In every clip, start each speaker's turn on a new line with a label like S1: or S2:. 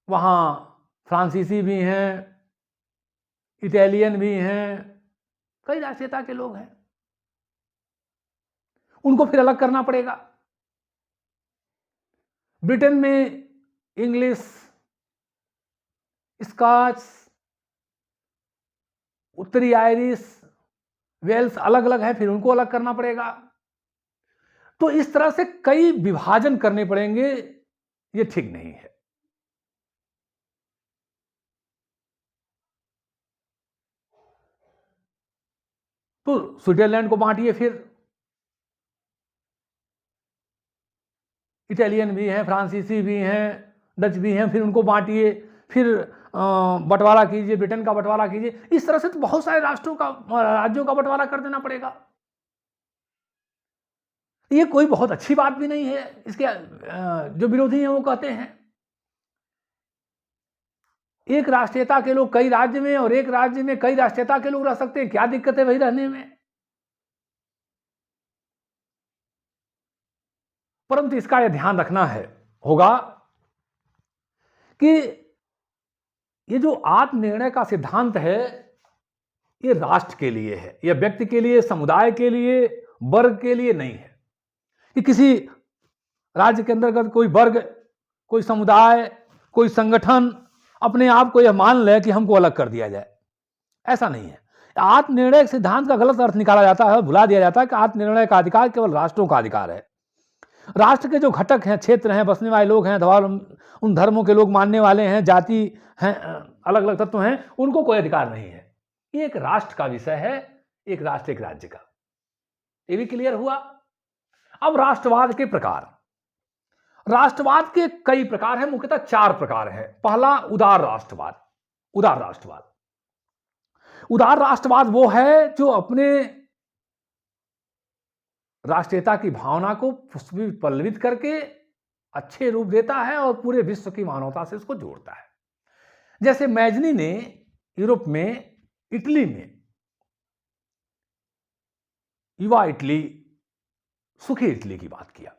S1: वहाँ फ्रांसीसी भी हैं, इटालियन भी हैं, कई राष्ट्रीयता के लोग हैं। उनको फिर अलग करना पड़ेगा। ब्रिटेन में इंग्लिश, स्कॉच, उत्तरी आयरिश, वेल्स अलग अलग है, फिर उनको अलग करना पड़ेगा। तो इस तरह से कई विभाजन करने पड़ेंगे, ये ठीक नहीं है। तो स्विट्जरलैंड को बांटिए, फिर इटालियन भी हैं, फ्रांसीसी भी हैं, डच भी हैं, फिर उनको बांटिए, फिर बंटवारा कीजिए, ब्रिटेन का बंटवारा कीजिए। इस तरह से तो बहुत सारे राज्यों का बंटवारा कर देना पड़ेगा। ये कोई बहुत अच्छी बात भी नहीं है। इसके जो विरोधी हैं वो कहते हैं एक राष्ट्रीयता के लोग कई राज्य में और एक राज्य में कई राष्ट्रीयता के लोग रह सकते हैं, क्या दिक्कत है वही रहने में। परंतु इसका यह ध्यान रखना होगा कि ये जो आत्मनिर्णय का सिद्धांत है, ये राष्ट्र के लिए है, यह व्यक्ति के लिए, समुदाय के लिए, वर्ग के लिए नहीं है। कि किसी राज्य के अंतर्गत कोई वर्ग, कोई समुदाय, कोई संगठन अपने आप को यह मान ले कि हमको अलग कर दिया जाए, ऐसा नहीं है। आत्मनिर्णय सिद्धांत का गलत अर्थ निकाला जाता है, भुला दिया जाता है कि आत्मनिर्णय का अधिकार केवल राष्ट्रों का अधिकार है। राष्ट्र के जो घटक हैं, क्षेत्र हैं, बसने वाले लोग हैं, उन धर्मों के लोग मानने वाले हैं, जाति हैं, अलग अलग तत्व हैं, उनको कोई अधिकार नहीं है। ये एक राष्ट्र का विषय है, एक राष्ट्र एक राज्य का। ये भी क्लियर हुआ। अब राष्ट्रवाद के प्रकार। राष्ट्रवाद के कई प्रकार हैं, मुख्यतः 4 प्रकार हैं। पहला उदार राष्ट्रवाद। उदार राष्ट्रवाद, उदार राष्ट्रवाद वो है जो अपने राष्ट्रीयता की भावना को पल्लवित करके अच्छे रूप देता है और पूरे विश्व की मानवता से उसको जोड़ता है। जैसे मैजनी ने यूरोप में, इटली में युवा इटली, सुखी इटली की बात किया,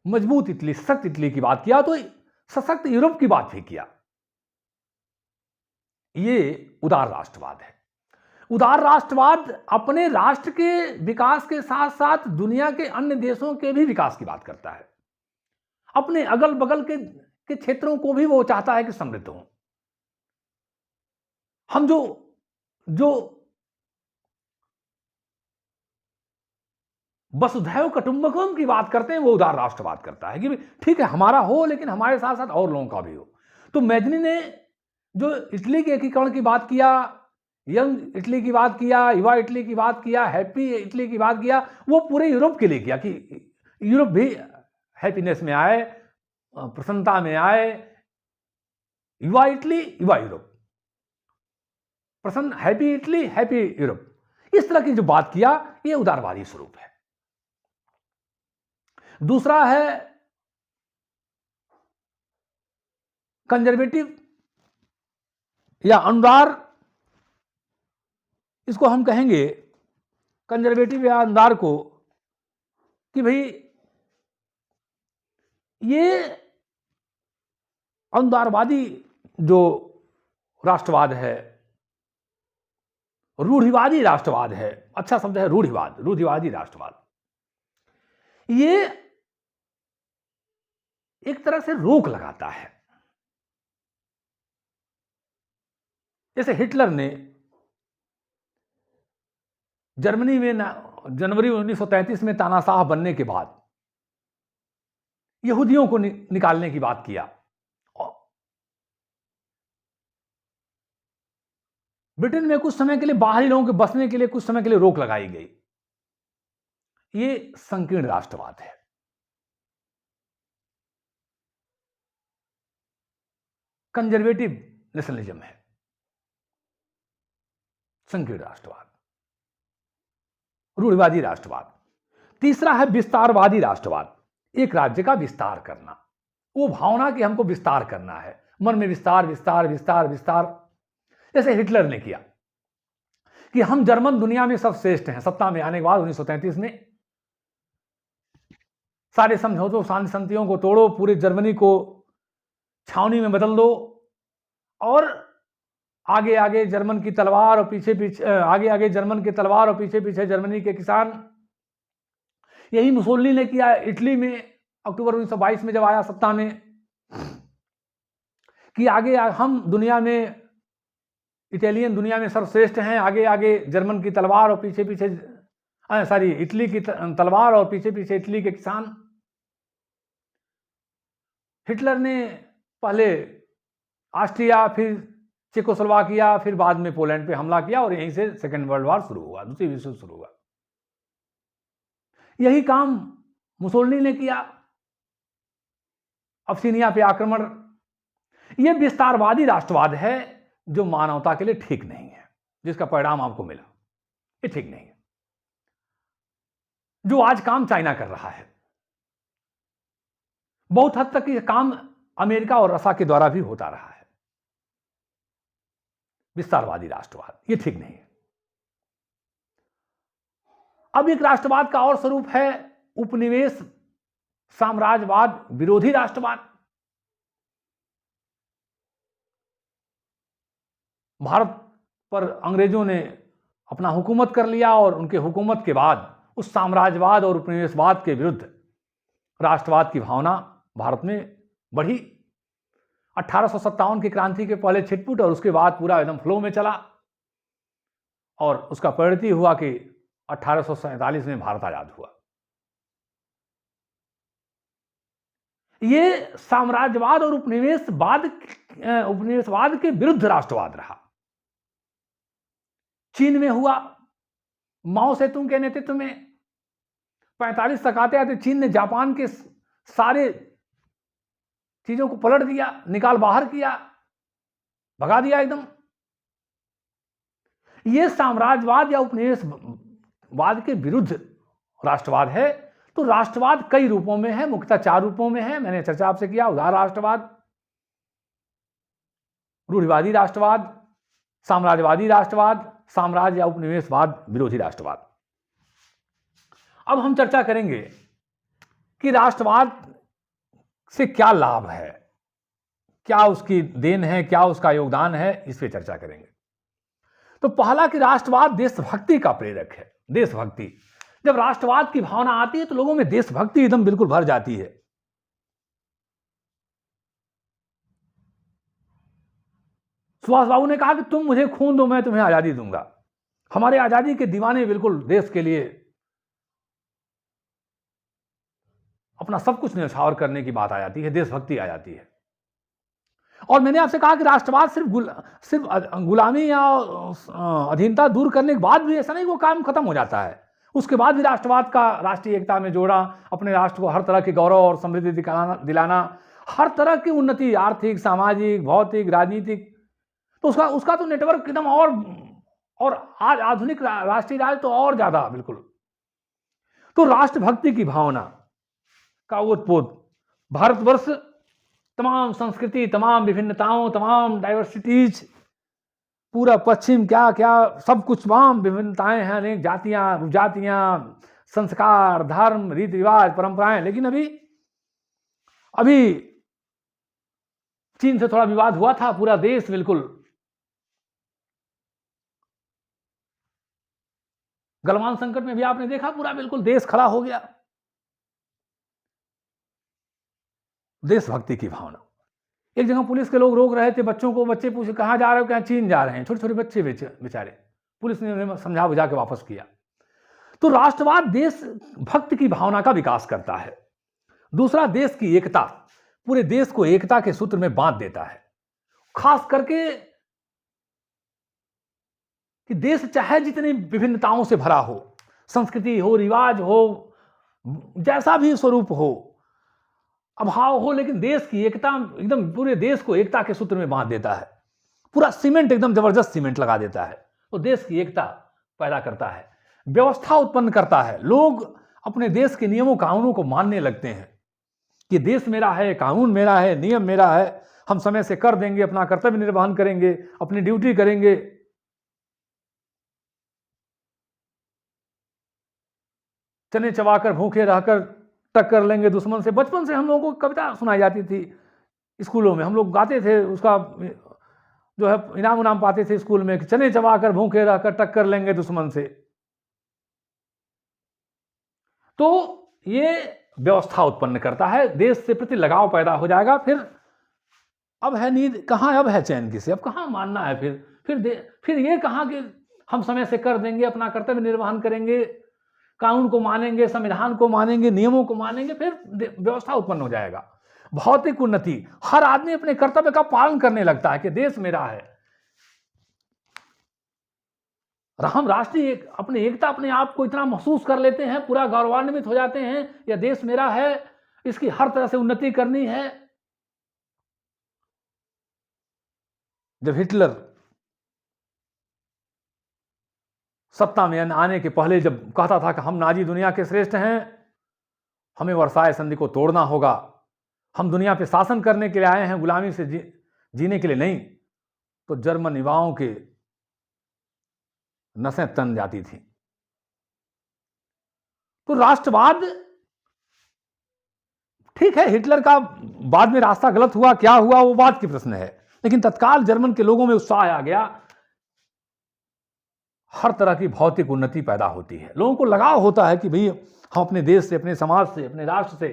S1: मजबूत इटली, सशक्त इटली की बात किया, तो सशक्त यूरोप की बात भी किया। ये उदार राष्ट्रवाद है। उदार राष्ट्रवाद अपने राष्ट्र के विकास के साथ साथ दुनिया के अन्य देशों के भी विकास की बात करता है। अपने अगल बगल के क्षेत्रों को भी वो चाहता है कि समृद्ध हो। हम जो वसुधैव कुटुंबकम की बात करते हैं, वो उदार राष्ट्रवाद करता है कि ठीक है हमारा हो, लेकिन हमारे साथ साथ और लोगों का भी हो। तो मैजनी ने जो इटली के एकीकरण की बात किया, यंग इटली की बात किया, युवा इटली की बात किया, हैप्पी इटली की बात किया, वो पूरे यूरोप के लिए किया कि यूरोप भी हैप्पीनेस में आए, प्रसन्नता में आए। युवा इटली, युवा यूरोप, प्रसन्न, हैप्पी इटली, हैप्पी यूरोप, इस तरह की जो बात किया, ये उदारवादी स्वरूप है। दूसरा है कंजर्वेटिव या अनुदार। इसको हम कहेंगे कंजर्वेटिव या अनुदार को कि भाई ये अनुदारवादी जो राष्ट्रवाद है, रूढ़िवादी राष्ट्रवाद है, अच्छा शब्द है रूढ़िवाद, रूढ़िवादी राष्ट्रवाद, ये एक तरह से रोक लगाता है। जैसे हिटलर ने जर्मनी में जनवरी 1933 में तानाशाह बनने के बाद यहूदियों को निकालने की बात किया। ब्रिटेन में कुछ समय के लिए बाहरी लोगों के बसने के लिए कुछ समय के लिए रोक लगाई गई। ये संकीर्ण राष्ट्रवाद है। कंजर्वेटिव नेशनलिज्म है, संकीर्ण राष्ट्रवाद, रूढ़िवादी राष्ट्रवाद। तीसरा है विस्तारवादी राष्ट्रवाद, एक राज्य का विस्तार करना, वो भावना कि हमको विस्तार करना है, मन में विस्तार विस्तार विस्तार विस्तार। जैसे हिटलर ने किया कि हम जर्मन दुनिया में सब श्रेष्ठ हैं। सत्ता में आने के बाद 1933 में सारे समझौतों, शांति संधियों को तोड़ो, पूरे जर्मनी को छावनी में बदल दो और आगे आगे जर्मन की तलवार और पीछे पीछे आगे आगे जर्मन की तलवार और पीछे पीछे जर्मनी के किसान। यही मुसोलिनी ने किया इटली में अक्टूबर 1922 में जब आया सत्ता में, कि आगे हम दुनिया में, इटालियन दुनिया में सर्वश्रेष्ठ हैं, आगे आगे जर्मन की तलवार और पीछे पीछे इटली की तलवार और पीछे पीछे इटली के किसान। हिटलर ने पहले ऑस्ट्रिया, फिर चेकोस्लोवाकिया, फिर बाद में पोलैंड पे हमला किया और यहीं से सेकेंड वर्ल्ड वॉर शुरू हुआ, दूसरी विश्व युद्ध शुरू हुआ। यही काम मुसोलिनी ने किया, अब्सीनिया पे आक्रमण। यह विस्तारवादी राष्ट्रवाद है जो मानवता के लिए ठीक नहीं है, जिसका परिणाम आपको मिला, ये ठीक नहीं है। जो आज काम चाइना कर रहा है, बहुत हद तक यह काम अमेरिका और रसा के द्वारा भी होता रहा है। विस्तारवादी राष्ट्रवाद यह ठीक नहीं है। अब एक राष्ट्रवाद का और स्वरूप है उपनिवेश साम्राज्यवाद विरोधी राष्ट्रवाद। भारत पर अंग्रेजों ने अपना हुकूमत कर लिया और उनके हुकूमत के बाद उस साम्राज्यवाद और उपनिवेशवाद के विरुद्ध राष्ट्रवाद की भावना भारत में बढ़ी। 1857 की क्रांति के पहले छिटपुट और उसके बाद पूरा एकदम फ्लो में चला और उसका परिणति हुआ कि 1847 में भारत आजाद हुआ। ये साम्राज्यवाद और उपनिवेशवाद के विरुद्ध राष्ट्रवाद रहा। चीन में हुआ माओ सेतुंग के नेतृत्व में। 45 तक आते आते चीन ने जापान के सारे चीजों को पलट दिया, निकाल बाहर किया, भगा दिया एकदम। यह साम्राज्यवाद या उपनिवेशवाद के विरुद्ध राष्ट्रवाद है। तो राष्ट्रवाद कई रूपों में है, मुख्यतः 4 रूपों में है। मैंने चर्चा आपसे किया, उदार राष्ट्रवाद, रूढ़िवादी राष्ट्रवाद, साम्राज्यवादी राष्ट्रवाद, साम्राज्य या उपनिवेशवाद विरोधी राष्ट्रवाद। अब हम चर्चा करेंगे कि राष्ट्रवाद से क्या लाभ है, क्या उसकी देन है, क्या उसका योगदान है, इस पे चर्चा करेंगे। तो पहला कि राष्ट्रवाद देशभक्ति का प्रेरक है। देशभक्ति, जब राष्ट्रवाद की भावना आती है तो लोगों में देशभक्ति एकदम बिल्कुल भर जाती है। सुभाष बाबू ने कहा कि तुम मुझे खून दो, मैं तुम्हें आजादी दूंगा। हमारे आजादी के दीवाने बिल्कुल देश के लिए अपना सब कुछ न्यौछावर करने की बात आ जाती है, देशभक्ति आ जाती है। और मैंने आपसे कहा कि राष्ट्रवाद सिर्फ गुलामी या अधीनता दूर करने के बाद भी ऐसा नहीं वो काम खत्म हो जाता है। उसके बाद भी राष्ट्रवाद का राष्ट्रीय एकता में जोड़ा, अपने राष्ट्र को हर तरह के गौरव और समृद्धि दिलाना, हर तरह की उन्नति, आर्थिक, सामाजिक, भौतिक, राजनीतिक, तो उसका तो नेटवर्क एकदम और आज आधुनिक राष्ट्रीय राज तो और ज्यादा बिल्कुल। तो राष्ट्रभक्ति की भावना का उत्पोत भारतवर्ष तमाम संस्कृति, तमाम विभिन्नताओं, तमाम डाइवर्सिटीज, पूरा पश्चिम क्या क्या सब कुछ, तमाम विभिन्नताएं हैं, अनेक जातियां, उपजातियां, संस्कार, धर्म, रीति रिवाज, परंपराएं। लेकिन अभी चीन से थोड़ा विवाद हुआ था, पूरा देश बिल्कुल गलवान संकट में भी आपने देखा, पूरा बिल्कुल देश खड़ा हो गया। देशभक्ति की भावना। एक जगह पुलिस के लोग रोक रहे थे बच्चों को, बच्चे पूछे कहाँ जा रहे हो, कहाँ चीन जा रहे हैं, छोटे छोटे बच्चे बेचारे। पुलिस ने उन्हें समझा बुझा के वापस किया। तो राष्ट्रवाद देशभक्ति की भावना का विकास करता है। दूसरा, देश की एकता, पूरे देश को एकता के सूत्र में बांध देता है। खास करके कि देश चाहे जितनी विभिन्नताओं से भरा हो, संस्कृति हो, रिवाज हो, जैसा भी स्वरूप हो, अभाव हो, लेकिन देश की एकता एकदम पूरे देश को एकता के सूत्र में बांध देता है। पूरा सीमेंट, एकदम जबरदस्त सीमेंट लगा देता है। तो देश की एकता पैदा करता है, व्यवस्था उत्पन्न करता है। लोग अपने देश के नियमों कानूनों को मानने लगते हैं कि देश मेरा है, कानून मेरा है, नियम मेरा है, हम समय से कर देंगे, अपना कर्तव्य निर्वहन करेंगे, अपनी ड्यूटी करेंगे। चने चबाकर भूखे रहकर टक्कर लेंगे दुश्मन से। बचपन से हम लोगों को कविता सुनाई जाती थी स्कूलों में हम लोग गाते थे, उसका जो है इनाम उनाम पाते थे स्कूल में कि चने चबाकर भूखे रहकर टक्कर लेंगे दुश्मन से। तो ये व्यवस्था उत्पन्न करता है, देश से प्रति लगाव पैदा हो जाएगा। फिर अब है नींद कहाँ, अब है चैन किसे, अब कहाँ मानना है। फिर ये कहाँ कि हम समय से कर देंगे, अपना कर्तव्य निर्वहन करेंगे, कानून को मानेंगे, संविधान को मानेंगे, नियमों को मानेंगे, फिर व्यवस्था उत्पन्न हो जाएगा। भौतिक उन्नति, हर आदमी अपने कर्तव्य का पालन करने लगता है कि देश मेरा है। हम राष्ट्रीय अपनी एकता, अपने आप को इतना महसूस कर लेते हैं, पूरा गौरवान्वित हो जाते हैं, यह देश मेरा है, इसकी हर तरह से उन्नति करनी है। जब हिटलर सत्ता में आने के पहले जब कहता था कि हम नाजी दुनिया के श्रेष्ठ हैं, हमें वर्साय संधि को तोड़ना होगा, हम दुनिया पे शासन करने के लिए आए हैं, गुलामी से जीने के लिए नहीं, तो जर्मन युवाओं के नसें तन जाती थी। तो राष्ट्रवाद, ठीक है हिटलर का बाद में रास्ता गलत हुआ, क्या हुआ वो बात की प्रश्न है, लेकिन तत्काल जर्मन के लोगों में उत्साह आ गया। हर तरह की भौतिक उन्नति पैदा होती है, लोगों को लगाव होता है कि भाई हम अपने देश से, अपने समाज से, अपने राष्ट्र से,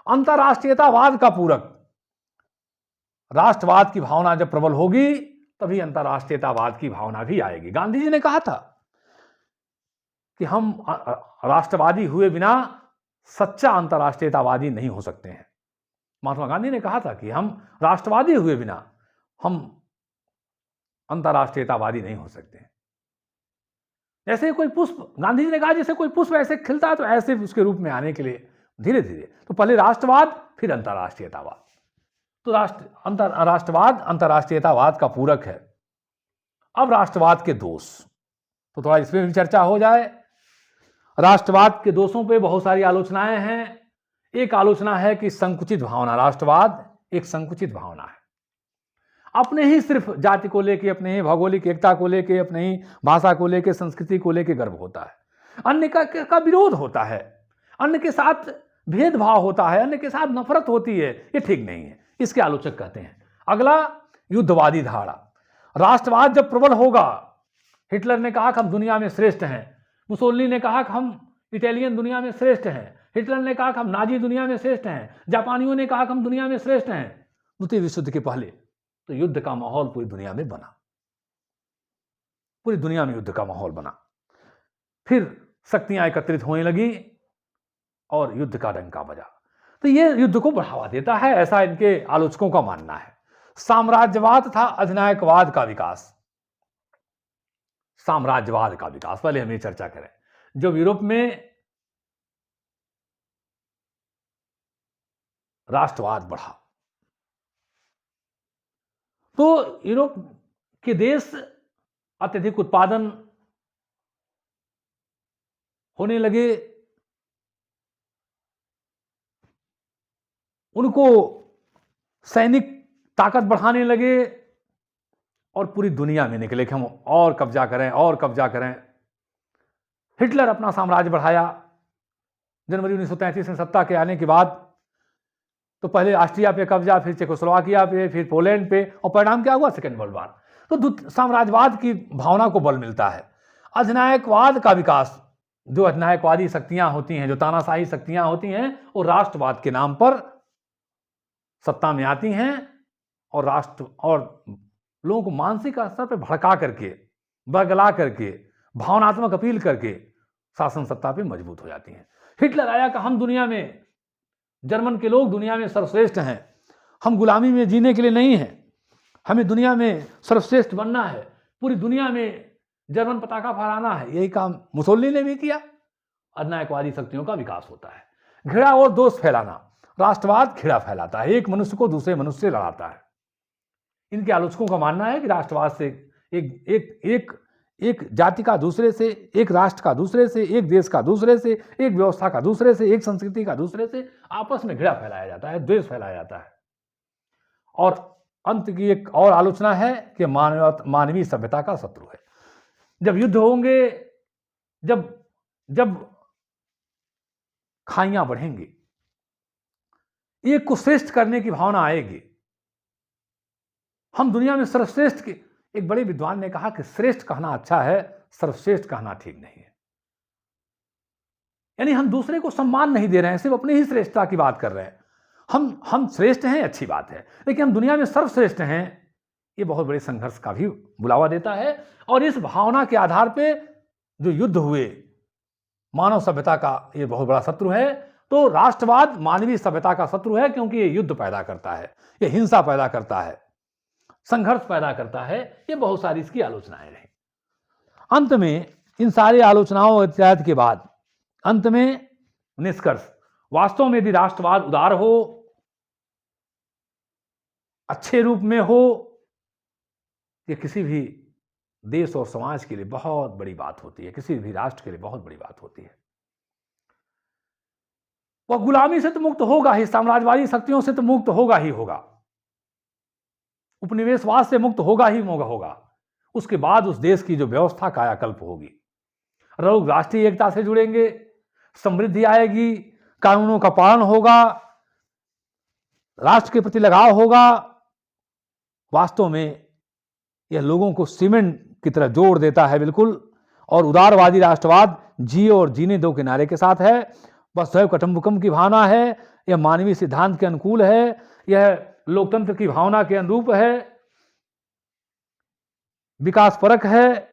S1: अंतर्राष्ट्रीयतावाद का पूरक राष्ट्रवाद की भावना जब प्रबल होगी तभी अंतर्राष्ट्रीयतावाद की भावना भी आएगी। गांधी जी ने कहा था कि हम राष्ट्रवादी हुए बिना सच्चा अंतर्राष्ट्रीयतावादी नहीं हो सकते हैं। महात्मा गांधी ने कहा था कि हम राष्ट्रवादी हुए बिना हम अंतर्राष्ट्रीयतावादी नहीं हो सकते। जैसे कोई पुष्प, गांधी जी ने कहा जैसे कोई पुष्प ऐसे खिलता है तो ऐसे उसके रूप में आने के लिए धीरे धीरे, तो पहले राष्ट्रवाद फिर अंतर्राष्ट्रीयतावाद। तो राष्ट्रवाद अंतर्राष्ट्रीयतावाद का पूरक है। अब राष्ट्रवाद के दोष, तो थोड़ा इसमें भी चर्चा हो जाए। राष्ट्रवाद के दोषों पे बहुत सारी आलोचनाएं हैं। एक आलोचना है कि संकुचित भावना, राष्ट्रवाद एक संकुचित भावना है, अपने ही सिर्फ जाति को लेके, अपने ही भौगोलिक एकता को लेके, अपने ही भाषा को लेके, संस्कृति को लेके गर्व होता है, अन्य का विरोध होता है, अन्य के साथ भेदभाव होता है, अन्य के साथ नफरत होती है, ये ठीक नहीं है, इसके आलोचक कहते हैं। अगला, युद्धवादी धारा। राष्ट्रवाद जब प्रबल होगा, हिटलर ने कहा कि हम दुनिया में श्रेष्ठ हैं, मुसोलिनी ने कहा कि हम इटालियन दुनिया में श्रेष्ठ हैं, हिटलर ने कहा कि हम नाजी दुनिया में श्रेष्ठ हैं, जापानियों ने कहा कि हम दुनिया में श्रेष्ठ हैं। द्वितीय विश्व युद्ध के पहले तो युद्ध का माहौल पूरी दुनिया में बना, पूरी दुनिया में युद्ध का माहौल बना। फिर शक्तियां एकत्रित होने लगी और युद्ध का डंका बजा। तो यह युद्ध को बढ़ावा देता है, ऐसा इनके आलोचकों का मानना है। साम्राज्यवाद तथा अधिनायकवाद का विकास। साम्राज्यवाद का विकास, पहले हम ये चर्चा करें। जब यूरोप में राष्ट्रवाद बढ़ा तो यूरोप के देश अत्यधिक उत्पादन होने लगे, उनको सैनिक ताकत बढ़ाने लगे और पूरी दुनिया में निकले कि हम और कब्जा करें और कब्जा करें। हिटलर अपना साम्राज्य बढ़ाया। जनवरी 1933 में सत्ता के आने के बाद तो पहले ऑस्ट्रिया पे कब्जा, फिर चेकोस्लोवाकिया पे, फिर पोलैंड पे, और परिणाम क्या हुआ? Second world war. तो साम्राज्यवाद की भावना को बल मिलता है। अधिनायकवाद का विकास, जो अधिनायकवादी शक्तियां होती हैं, जो तानाशाही शक्तियां होती हैं, वो राष्ट्रवाद के नाम पर सत्ता में आती हैं और राष्ट्र और लोगों को मानसिक स्तर पर भड़का करके, बरगला करके, भावनात्मक अपील करके शासन सत्ता पे मजबूत हो जाती हैं। हिटलर आया कि हम दुनिया में, जर्मन के लोग दुनिया में सर्वश्रेष्ठ हैं, हम गुलामी में जीने के लिए नहीं हैं, हमें दुनिया में सर्वश्रेष्ठ बनना है, पूरी दुनिया में जर्मन पताका फहराना है। यही काम मुसोलिनी ने भी किया। अधिनायकवादी शक्तियों का विकास होता है। घृणा और दोष फैलाना, राष्ट्रवाद घृणा फैलाता है, एक मनुष्य को दूसरे मनुष्य से लड़ाता है। इनके आलोचकों का मानना है कि राष्ट्रवाद से एक जाति का दूसरे से, एक राष्ट्र का दूसरे से, एक देश का दूसरे से, एक व्यवस्था का दूसरे से, एक संस्कृति का दूसरे से आपस में घृणा फैलाया जाता है, द्वेष फैलाया जाता है। और अंत की एक और आलोचना है कि मानवीय सभ्यता का शत्रु है। जब युद्ध होंगे, जब खाइयां बढ़ेंगी, एक को श्रेष्ठ करने की भावना आएगी, हम दुनिया में सर्वश्रेष्ठ के, एक बड़े विद्वान ने कहा कि श्रेष्ठ कहना अच्छा है, सर्वश्रेष्ठ कहना ठीक नहीं है। यानी हम दूसरे को सम्मान नहीं दे रहे हैं, सिर्फ अपनी ही श्रेष्ठता की बात कर रहे हैं। हम श्रेष्ठ हैं, अच्छी बात है, लेकिन हम दुनिया में सर्वश्रेष्ठ हैं, ये बहुत बड़े संघर्ष का भी बुलावा देता है। और इस भावना के आधार पे जो युद्ध हुए, मानव सभ्यता का ये बहुत बड़ा शत्रु है। तो राष्ट्रवाद मानवीय सभ्यता का शत्रु है, क्योंकि ये युद्ध पैदा करता है, ये हिंसा पैदा करता है, संघर्ष पैदा करता है। ये बहुत सारी इसकी आलोचनाएं रही। अंत में इन सारी आलोचनाओं इत्यादि के बाद अंत में निष्कर्ष, वास्तव में यदि राष्ट्रवाद उदार हो, अच्छे रूप में हो, ये किसी भी देश और समाज के लिए बहुत बड़ी बात होती है, किसी भी राष्ट्र के लिए बहुत बड़ी बात होती है। वह गुलामी से तो मुक्त होगा ही, साम्राज्यवादी शक्तियों से तो मुक्त होगा ही होगा, उपनिवेशवाद से मुक्त होगा ही होगा। उसके बाद उस देश की जो व्यवस्था कायाकल्प होगी, लोग राष्ट्रीय एकता से जुड़ेंगे, समृद्धि आएगी, कानूनों का पालन होगा, राष्ट्र के प्रति लगाव होगा। वास्तव में यह लोगों को सीमेंट की तरह जोड़ देता है बिल्कुल। और उदारवादी राष्ट्रवाद जिए और जीने दो के नारे के साथ है, वसुधैव कुटुम्बकम की भावना है, यह मानवीय सिद्धांत के अनुकूल है, यह लोकतंत्र की भावना के अनुरूप है, विकास परक है।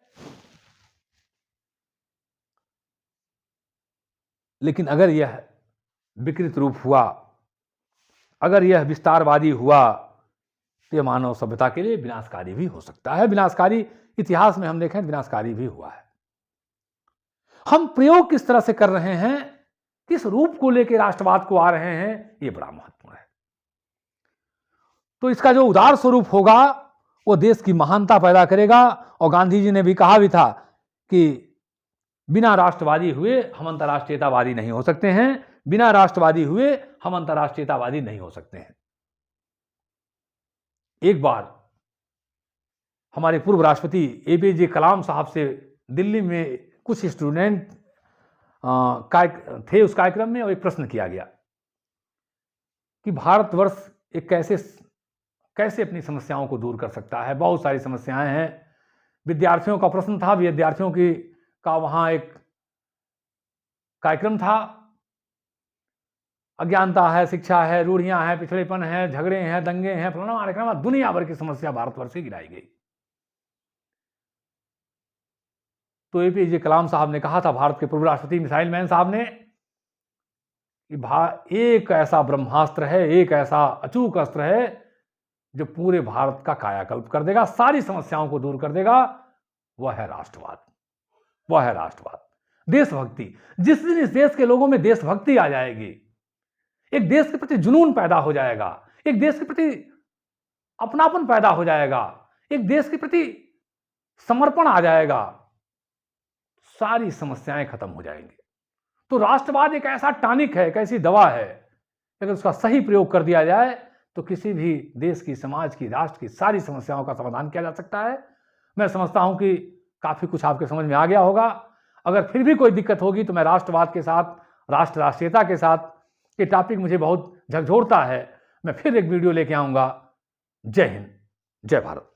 S1: लेकिन अगर यह विकृत रूप हुआ, अगर यह विस्तारवादी हुआ, तो यह मानव सभ्यता के लिए विनाशकारी भी हो सकता है। विनाशकारी इतिहास में हम देखें विनाशकारी भी हुआ है। हम प्रयोग किस तरह से कर रहे हैं, किस रूप को लेकर राष्ट्रवाद को आ रहे हैं, यह बड़ा महत्वपूर्ण है। तो इसका जो उदार स्वरूप होगा वो देश की महानता पैदा करेगा। और गांधी जी ने भी कहा भी था कि बिना राष्ट्रवादी हुए हम अंतर्राष्ट्रीयतावादी नहीं हो सकते हैं, बिना राष्ट्रवादी हुए हम अंतर्राष्ट्रीयतावादी नहीं हो सकते हैं। एक बार हमारे पूर्व राष्ट्रपति एपीजे कलाम साहब से दिल्ली में कुछ स्टूडेंट थे उस कार्यक्रम में, और एक प्रश्न किया गया कि भारतवर्ष एक कैसे अपनी समस्याओं को दूर कर सकता है। बहुत सारी समस्याएं हैं। विद्यार्थियों का प्रश्न था, विद्यार्थियों का वहां एक कार्यक्रम था। अज्ञानता है, शिक्षा है, रूढ़ियां हैं, पिछड़ेपन है, झगड़े हैं, दंगे हैं, फलाना कार्यक्रम, दुनिया भर की समस्या भारतवर्ष से गिराई गई। तो एपीजे कलाम साहब ने कहा था, भारत के पूर्व राष्ट्रपति मिसाइल मैन साहब ने, कि एक ऐसा ब्रह्मास्त्र है, एक ऐसा अचूक अस्त्र है जो पूरे भारत का कायाकल्प कर देगा, सारी समस्याओं को दूर कर देगा। वह है राष्ट्रवाद, वह है राष्ट्रवाद, देशभक्ति। जिस दिन इस देश के लोगों में देशभक्ति आ जाएगी, एक देश के प्रति जुनून पैदा हो जाएगा, एक देश के प्रति अपनापन पैदा हो जाएगा, एक देश के प्रति समर्पण आ जाएगा, सारी समस्याएं खत्म हो जाएंगी। तो राष्ट्रवाद एक ऐसा टॉनिक है, एक ऐसी दवा है, अगर उसका सही प्रयोग कर दिया जाए तो किसी भी देश की, समाज की, राष्ट्र की सारी समस्याओं का समाधान किया जा सकता है। मैं समझता हूं कि काफी कुछ आपके समझ में आ गया होगा। अगर फिर भी कोई दिक्कत होगी तो मैं राष्ट्रवाद के साथ, राष्ट्रीयता के साथ, ये टॉपिक मुझे बहुत झकझोरता है, मैं फिर एक वीडियो लेके आऊंगा। जय हिंद, जय भारत।